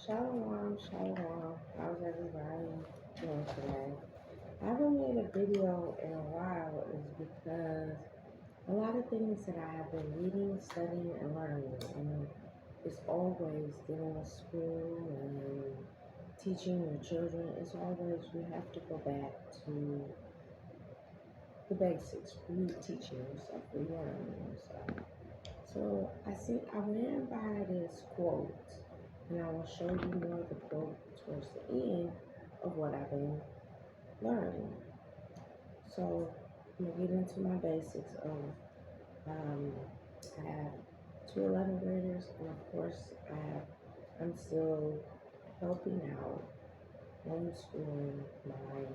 Shalom, shalom. How's everybody doing today? I haven't made a video in a while is because a lot of things that I have been reading, studying, and learning, and it's always dealing with school and teaching your children. It's always you have to go back to the basics, teaching yourself, relearning yourself. So I ran by this quote, and I will show you more of the quote towards the end of what I've been learning. So I'm gonna get into my basics of I have two 11th graders, and of course I'm still helping out homeschooling my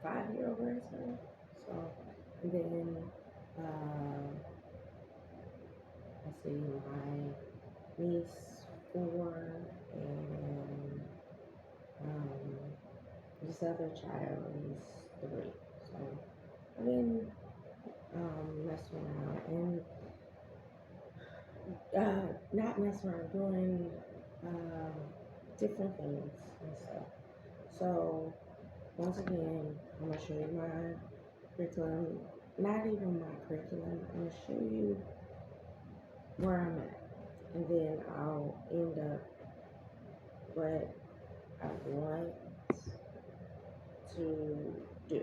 5-year-old grandson. So and then uh, let's see, my niece 4 and this other child is 3. So I've been messing around and not messing around, doing different things and stuff. So once again, I'm gonna show you my curriculum. Not even my curriculum. I'm gonna show you where I'm at, and then I'll end up what I want to do.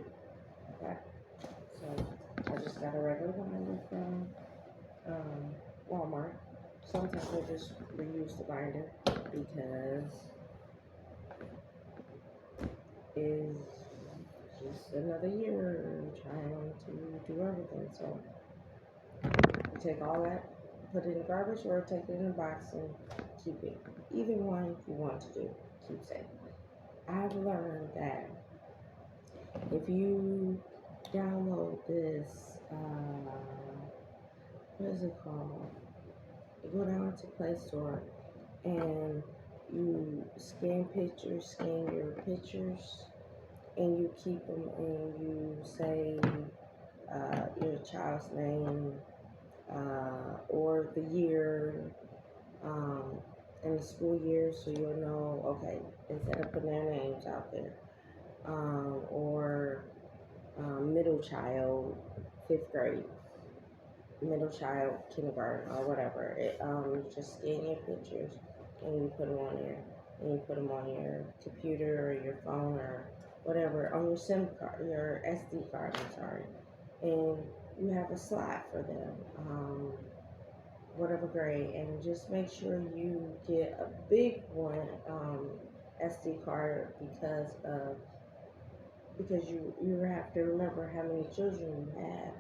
Okay. So I just got a regular binder from Walmart. Sometimes I just reuse the binder because it's just another year trying to do everything. So you take all that, put it in the garbage, or take it in a box and keep it. Either one you want to do, keep safe. I've learned that if you download this, what is it called? You go down to Play Store and you scan your pictures, and you keep them, and you say your child's name or the year and the school year, so you'll know, okay, instead of putting their names out there, or middle child, 5th grade, middle child, kindergarten, or whatever. Just scan your pictures and you put them on there, and you put them on your computer or your phone or whatever, on your SIM card, your SD card. I'm sorry, and you have a slot for them, whatever grade, and just make sure you get a big one, SD card, because you have to remember how many children you have.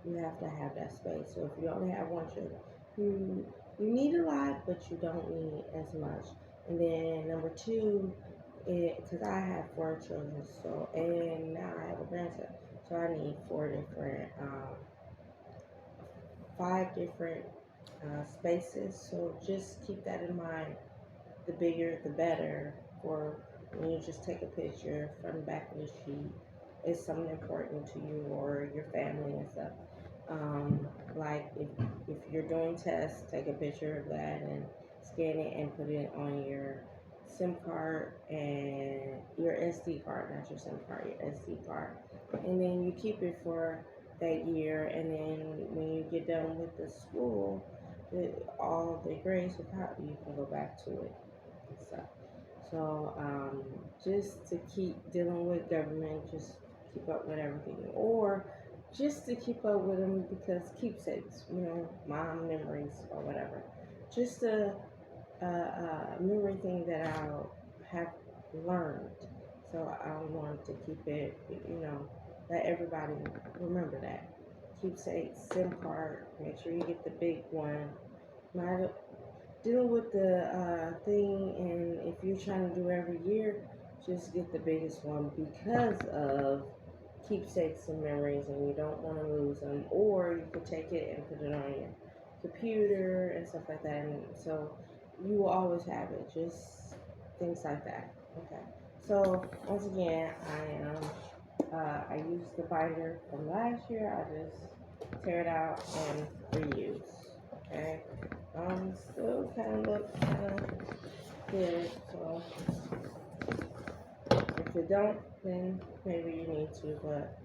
You have to have that space. So if you only have one child, you need a lot, but you don't need as much. And then number 2, because I have 4 children, so, and now I have a grandson, so I need 5 different spaces. So just keep that in mind. The bigger, the better, for when you just take a picture from the back of the sheet. It's something important to you or your family and stuff. Like if you're doing tests, take a picture of that and scan it and put it on your SIM card and your SD card, not your SIM card, your SD card. And then you keep it for that year, and then when you get done with the school, all the grades are copy, you can go back to it and stuff. So just to keep dealing with government, just keep up with everything, or just to keep up with them because keepsakes, mom memories or whatever. Just a memory thing that I'll have learned. So I want to keep it, let everybody remember that. Keepsake, SIM card, make sure you get the big one. Not deal with the thing, and if you're trying to do every year, just get the biggest one because of keepsakes and memories, and you don't want to lose them. Or you could take it and put it on your computer and stuff like that, and so you will always have it. Just things like that. Okay. So once again, I used the binder from last year. I just tear it out and reuse. Okay. Still kind of look kind of good. So if you don't, then maybe you need to, but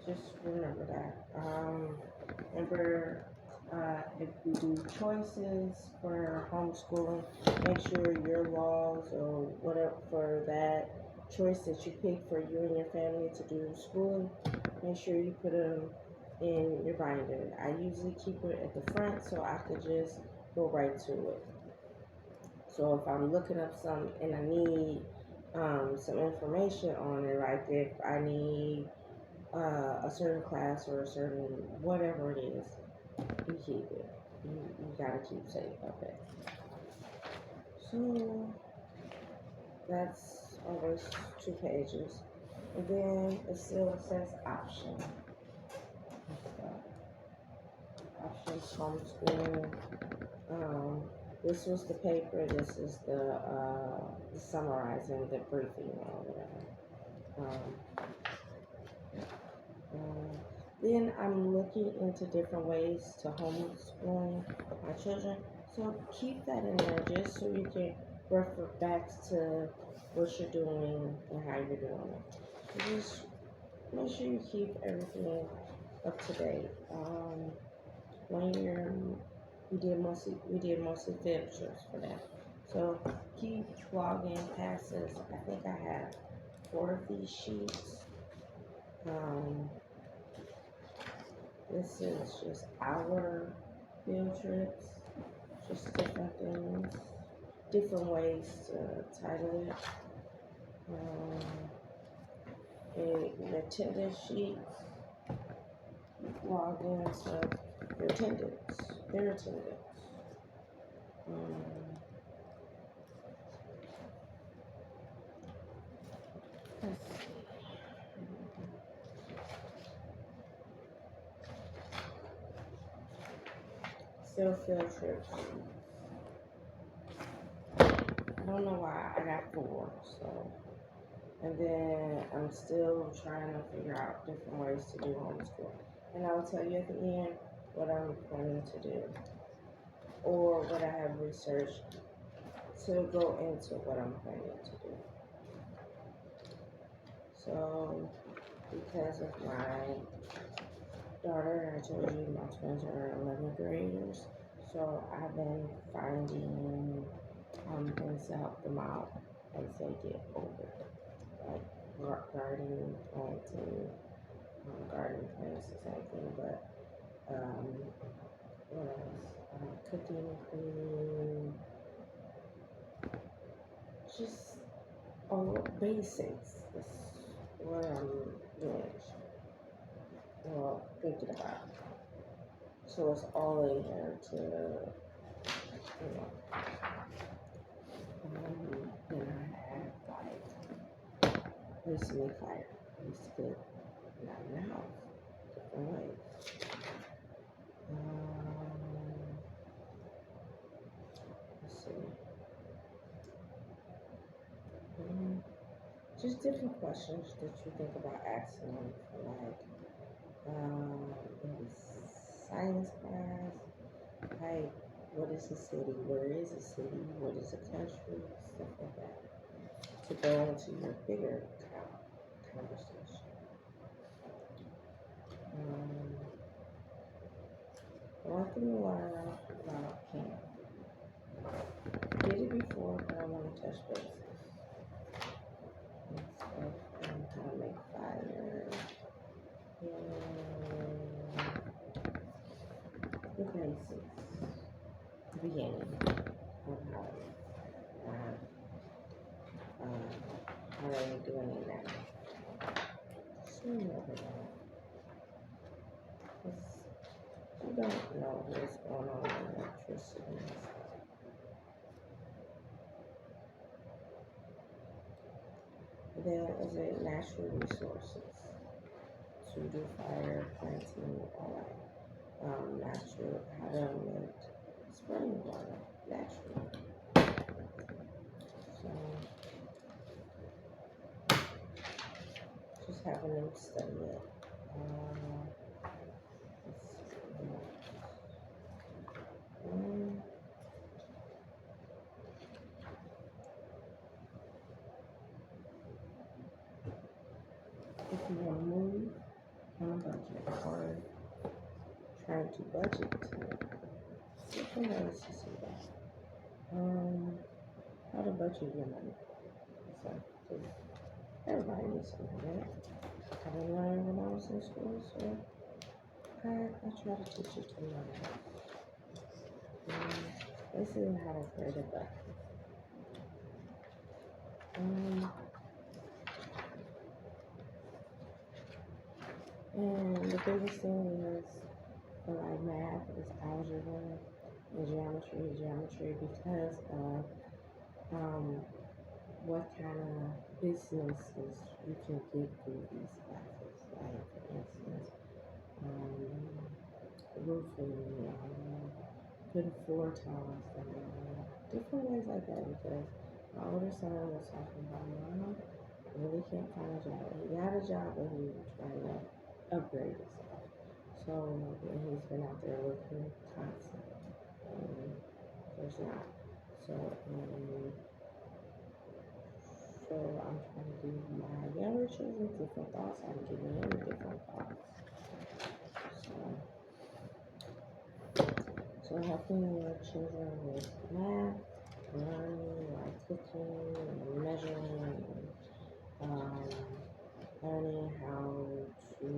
just remember that. Remember, if you do choices for homeschooling, make sure your laws or whatever for that choice that you pick for you and your family to do schooling, make sure you put them in your binder. I usually keep it at the front so I could just go right to it. So if I'm looking up some and I need some information on it, like if I need a certain class or a certain whatever it is, you keep it. You gotta keep safe of it. So that's always 2 pages. And then it still says option. Options homeschool. Um, this was the paper. This is the summarizing, the briefing or whatever. Um, Um, then I'm looking into different ways to homeschooling my children. So keep that in there just so you can refer back to what you're doing and how you're doing it. So just make sure you keep everything up to date. 1 year we did mostly field trips for that. So keep logging passes. I think I have 4 of these sheets. Um, This is just our field trips, just different things, different ways to title it. An attendance sheet, log in to your attendance, their attendance. Um, let's see. Still field trips. I don't know why I got 4, so. And then I'm still trying to figure out different ways to do homeschool. And I'll tell you at the end what I'm planning to do or what I have researched to go into what I'm planning to do. So, because of my daughter, I told you my twins are 11th graders, so I've been finding things to help them out as they get older, like gardening, planting, garden plants, the same thing, but what else? Cooking, cleaning, just all basics. That's what I'm doing. Well, thinking about. So it's all in here to, you know. Then I have like recently fire. I used to get not in the house, different ways. Let's see. Just different questions that you think about asking them, like maybe science class, like what is a city, where is a city, what is a country, stuff like that, to go into your bigger conversation. One thing to learn about camp. Did it before, but I want to touch bases. And stuff, and how to make fire. And the basics. The beginning of how they're doing it now. Sooner or later. You don't know what's going on with electricity and stuff. Then is it natural resources to do fire, planting, all that. Natural, how to make spring water naturally. So just having them study it. Let's see. if you want to move on a budget or trying to budget, different ways to see that. How to budget your money. So, 'cause everybody needs something, right? I didn't learn when I was in school, so I try to teach it to my basically how to create a budget. Um, and the biggest thing is for like math is algebra and geometry because of what kind of businesses you can get through these classes. Like for instance, roofing, putting floor tiles down, different ways like that because my older son was talking about mom really can't find a job. He got a job but he was trying to upgrade himself. So and he's been out there looking constantly. And there's not. So so I'm trying to give my younger children different thoughts. I'm giving them different thoughts. So helping your children with math, learning like cooking and measuring, um, learning how to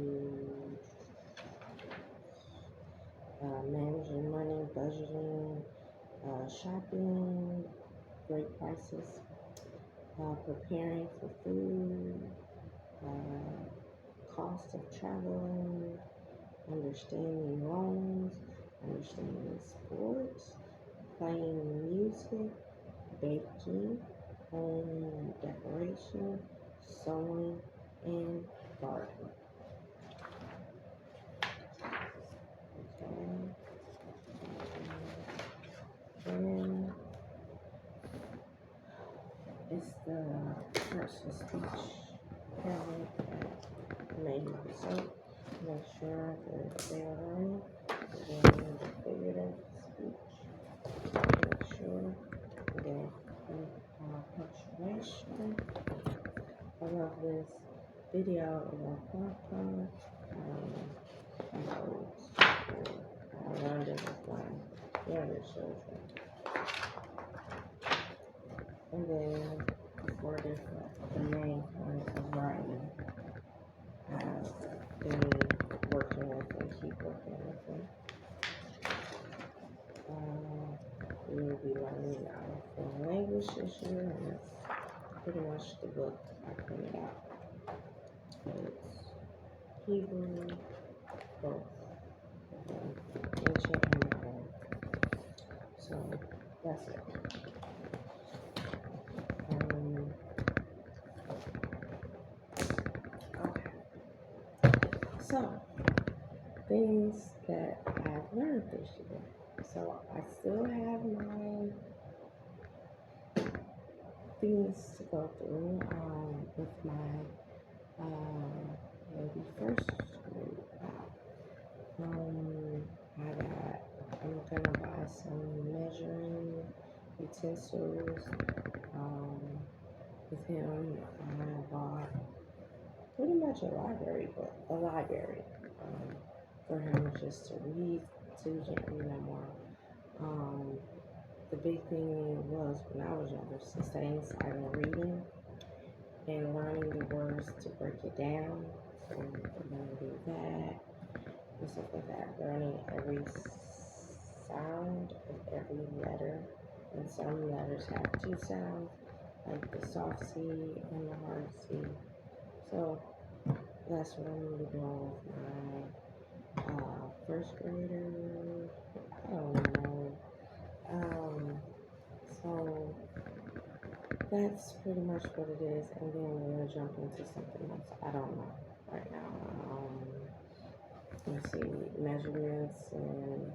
manage your money, budgeting, shopping, great prices, preparing for food, cost of traveling, understanding loans, understanding sports, playing music, baking, home decoration, sewing, and gardening. Okay. And it's the personal speech parent that made myself make sure that they are learning, then the figurative speech, make sure that you punctuation. I love this video about Papa. I learned it with my younger children. And then for the main point of writing, I've been working with and keep working with them. We will be learning our foreign language this year, and that's pretty much the book I printed out. It's Hebrew, both ancient and modern. So that's it. Okay. So things that I've learned this year. So I still have my things to go through with my maybe first grade out. I'm gonna buy some measuring utensils. With him, I bought pretty much a library for him just to read. So he can't read no more. The big thing was when I was younger, staying silent reading and learning the words to break it down. So we're gonna do that and stuff like that. Learning every sound of every letter. And some letters have two sounds, like the soft C and the hard C. So that's what I'm gonna be doing with my first grader. I don't know. So that's pretty much what it is, and then we're gonna jump into something else. I don't know right now. Let's see, measurements and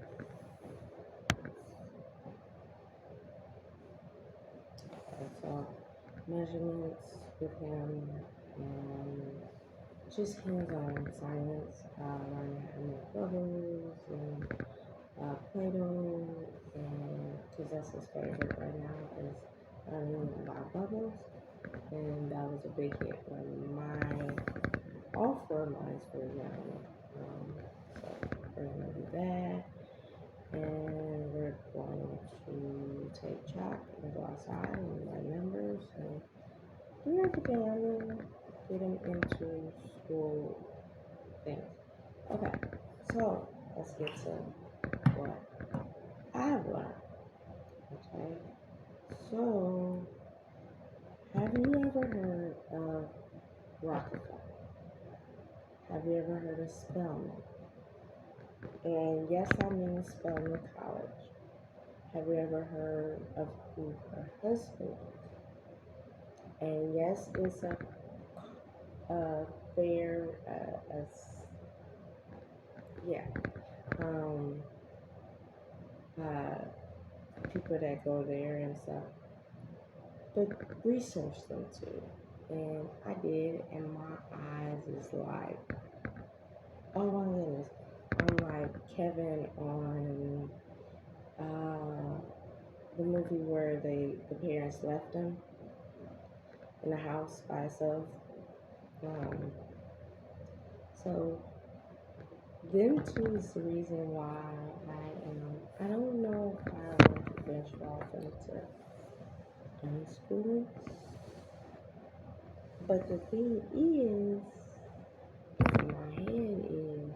so measurements with him and just hands-on science, learning how to make bubbles and Play-Doh, and because that's his favorite right now is learning about bubbles, and that was a big hit when my is for young. So we're going to do that. And we're going to take chalk and go outside and write numbers and do everything. I'm going to get them into school things. Okay, so let's get to what I've learned. Okay, so have you ever heard of Rockefeller? Have you ever heard of Spelman? And yes, I mean Spelman College. Have you ever heard of who her husband is? And yes, it's a fair, yeah, um, uh, people that go there and stuff. But research them too. And I did, and my eyes is like, oh my goodness. I'm like Kevin on the movie where the parents left him in the house by himself. Um, so them two is the reason why I am. I don't know if I want to venture off into unschooling, but the thing is, in my head is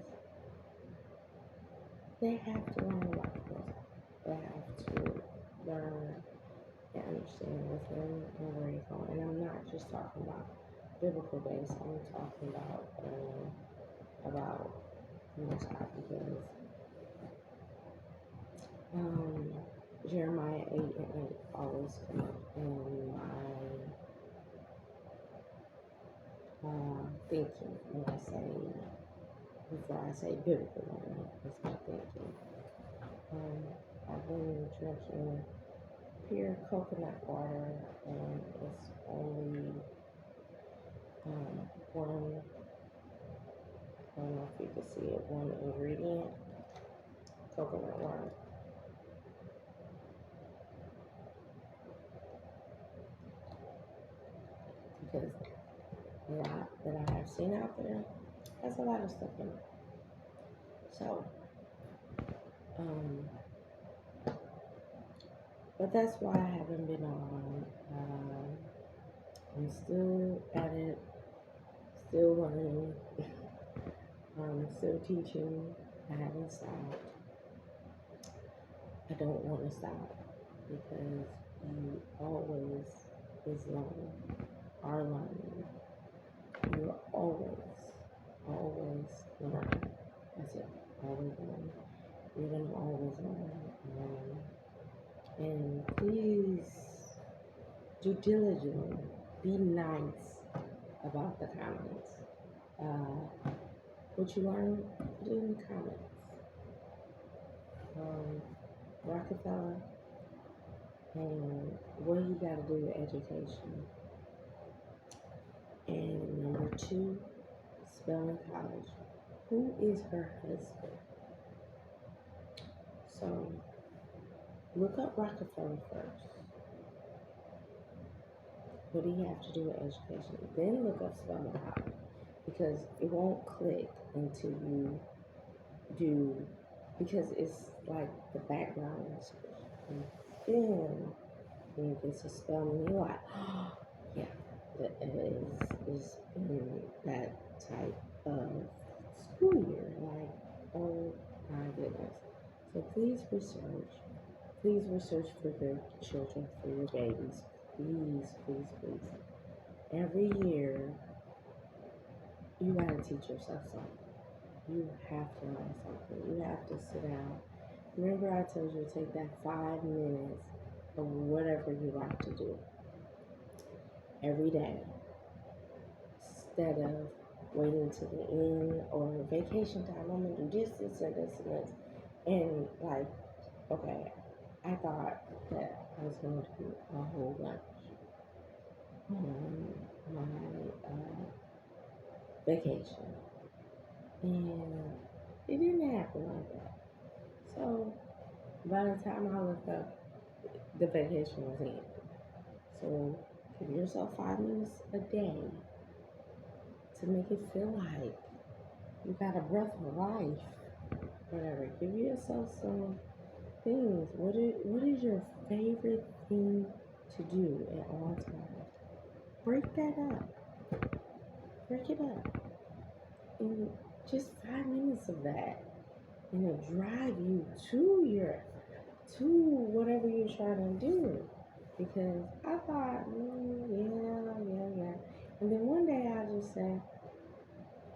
they have to learn life lessons. They have to learn and understand within and where you're going. And I'm not just talking about biblical based. I'm talking about most high because Jeremiah 8:8 always come up in my thinking when I say before I say biblical learning. It's my thinking. I've been drinking pure coconut water, and it's only one. I don't know if you can see it. One ingredient, coconut water. Because a lot that I have seen out there has a lot of stuff in it. So, but that's why I haven't been on. I'm still at it, still learning, still teaching. I haven't stopped. I don't want to stop because you always is learning, are learning. You're always learning. That's it, always learning. You're gonna always learn. And please do diligently. Be nice about the comments. What you learn, put it in the comments. Rockefeller and what you got to do with education. And number 2, Spelman College. Who is her husband? So look up Rockefeller first. What do you have to do with education? Then look up Spelman College because it won't click until you do, because it's like the background is. And then when you get to Spelman, you're like, oh, yeah, it is in that type of school year. Like, oh my goodness. So please research. Please research for your children, for your babies. Please, please, please. Every year, you gotta teach yourself something. You have to learn something. You have to sit down. Remember I told you to take that 5 minutes of whatever you like to do every day instead of waiting to the end or vacation time. I'm gonna do this, this, and this, and this. And like, okay, I thought that I was gonna do a whole bunch on my vacation, and it didn't happen like that. So by the time I looked up, the vacation was ended. So give yourself 5 minutes a day to make it feel like You got a breath of life. Whatever. Give yourself some things. What is your favorite thing to do at all times? Break that up. Break it up. And just 5 minutes of that. And it'll drive you to whatever you're trying to do. Because I thought, yeah. And then one day I just said,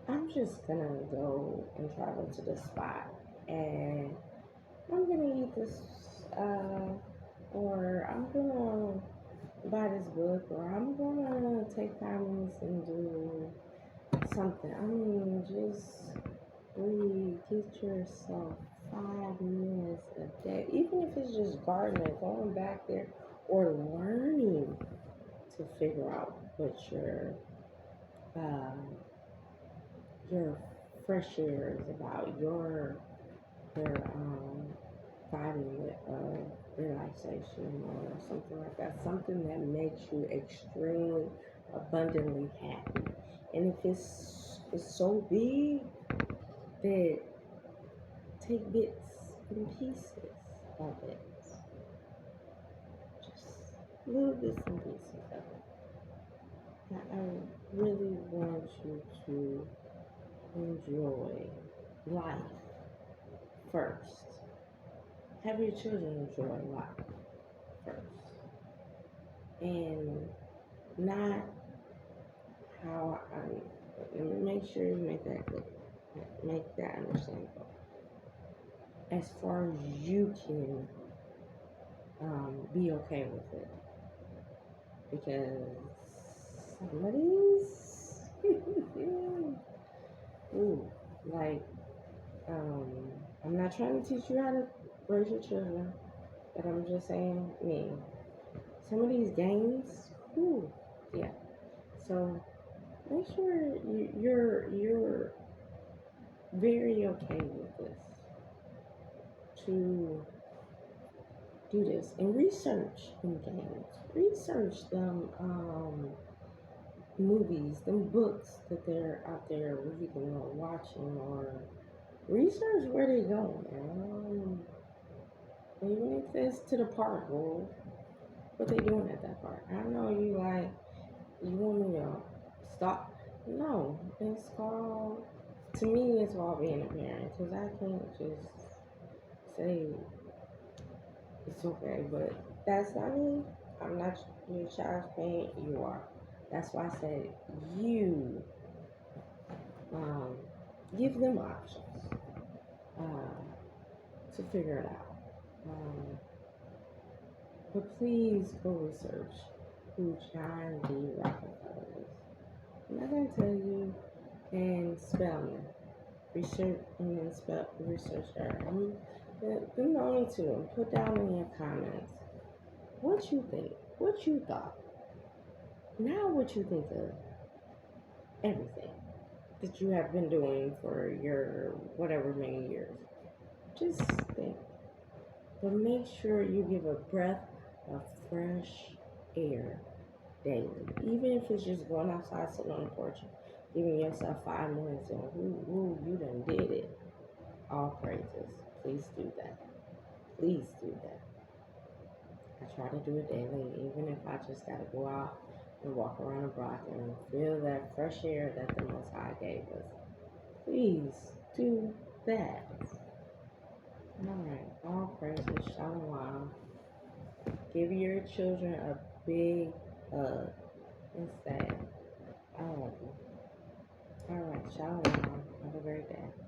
I'm just gonna go and travel to this spot and I'm gonna eat this, or I'm gonna buy this book, or I'm gonna take 5 minutes and do something. I mean, just breathe, get yourself 5 minutes a day, even if it's just gardening, going back there, or learning to figure out what um, your fresh air is about, your 5 minute of relaxation or something like that, something that makes you extremely abundantly happy. And if it's so big that take bits and pieces of it, just little bits and pieces of it. I really want you to enjoy life first. Have your children enjoy life first. And not how make sure you make that clear. Make that understandable. As far as you can be okay with it. Because somebody's ooh, like um I'm not trying to teach you how to raise your children, but I'm just saying me. Some of these games, ooh, yeah. So make sure you're very okay with this to do this and research in games. Research them movies, them books that they're out there reading or watching, or research where they going. Even if it's to the park, or what they doing at that park. I know you want me to stop. No, it's called, to me, it's all being a parent, because I can't just say it's okay, but that's not me. I'm not your child's parent, you are. That's why I said you um, give them options to figure it out. But please go research who John D. Rockefeller is. I'm not going to tell you and spell him. Research and then spell research her. Them the only two. Put down in your comments what you think, what you thought, now what you think of everything that you have been doing for your whatever many years. Just think. But make sure you give a breath of fresh air daily. Even if it's just going outside, sitting on the porch, giving yourself 5 minutes and woo, you done did it. All praises. Please do that. Please do that. I try to do it daily, even if I just gotta go out and walk around the block and feel that fresh air that the Most High gave us. Please do that. Alright, all praises, shalom. Give your children a big hug and say, I love you. Alright, shalom. Have a great day.